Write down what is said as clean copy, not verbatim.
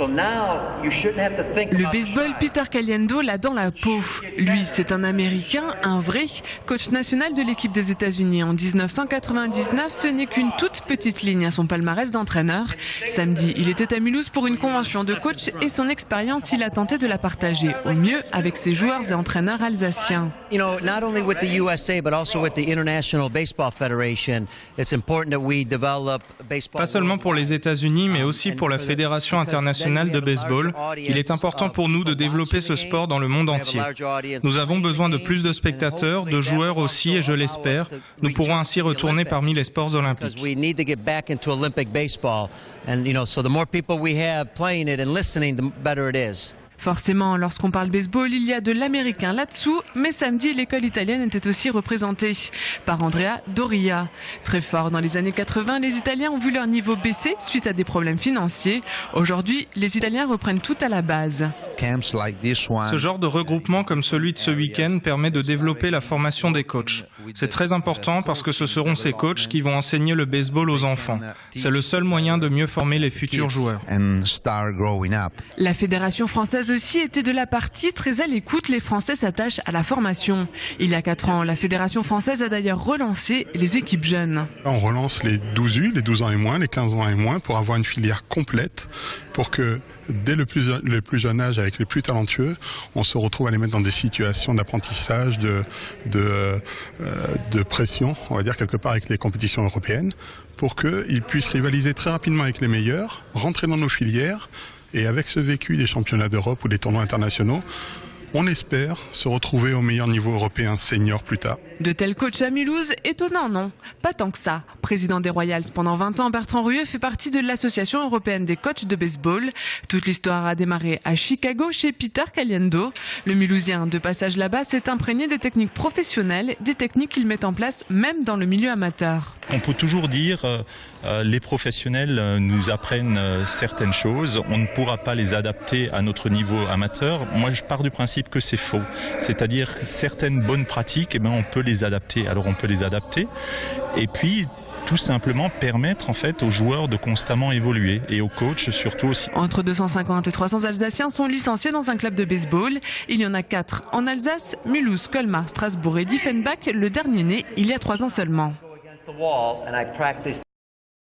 Le baseball, Peter Caliendo l'a dans la peau. Lui, c'est un Américain, un vrai, coach national de l'équipe des États-Unis en 1999. Ce n'est qu'une toute petite ligne à son palmarès d'entraîneur. Samedi, il était à Mulhouse pour une convention de coach et son expérience, il a tenté de la partager au mieux avec ses joueurs et entraîneurs alsaciens. Not only with the USA but also with the International Baseball Federation, it's important that we develop baseball. Pas seulement pour les États-Unis, mais aussi pour la Fédération internationale de baseball. Il est important pour nous de développer ce sport dans le monde entier. Nous avons besoin de plus de spectateurs, de joueurs aussi, et je l'espère, nous pourrons ainsi retourner parmi les sports olympiques. Forcément, lorsqu'on parle baseball, il y a de l'américain là-dessous, mais samedi, l'école italienne était aussi représentée par Andrea Doria. Très fort dans les années 80, les Italiens ont vu leur niveau baisser suite à des problèmes financiers. Aujourd'hui, les Italiens reprennent tout à la base. Ce genre de regroupement comme celui de ce week-end permet de développer la formation des coachs. C'est très important parce que ce seront ces coachs qui vont enseigner le baseball aux enfants. C'est le seul moyen de mieux former les futurs joueurs. La Fédération française aussi était de la partie, très à l'écoute. Les Français s'attachent à la formation. Il y a 4 ans, la Fédération française a d'ailleurs relancé les équipes jeunes. On relance les 12U, les 12 ans et moins, les 15 ans et moins pour avoir une filière complète pour que dès le plus jeune âge, avec les plus talentueux, on se retrouve à les mettre dans des situations d'apprentissage, de pression, on va dire quelque part avec les compétitions européennes, pour qu'ils puissent rivaliser très rapidement avec les meilleurs, rentrer dans nos filières, et avec ce vécu des championnats d'Europe ou des tournois internationaux, on espère se retrouver au meilleur niveau européen senior plus tard. De tels coachs à Mulhouse, étonnant non? Pas tant que ça. Président des Royals pendant 20 ans, Bertrand Rueux fait partie de l'Association européenne des coachs de baseball. Toute l'histoire a démarré à Chicago chez Peter Caliendo. Le Mulhousien de passage là-bas s'est imprégné des techniques professionnelles, des techniques qu'il met en place même dans le milieu amateur. On peut toujours dire les professionnels nous apprennent certaines choses, on ne pourra pas les adapter à notre niveau amateur. Moi je pars du principe que c'est faux, c'est-à-dire certaines bonnes pratiques, on peut les adapter. Alors on peut les adapter et puis tout simplement permettre en fait aux joueurs de constamment évoluer et aux coachs surtout aussi. Entre 250 et 300 Alsaciens sont licenciés dans un club de baseball. Il y en a 4 en Alsace, Mulhouse, Colmar, Strasbourg et Diefenbach, le dernier né il y a 3 ans seulement.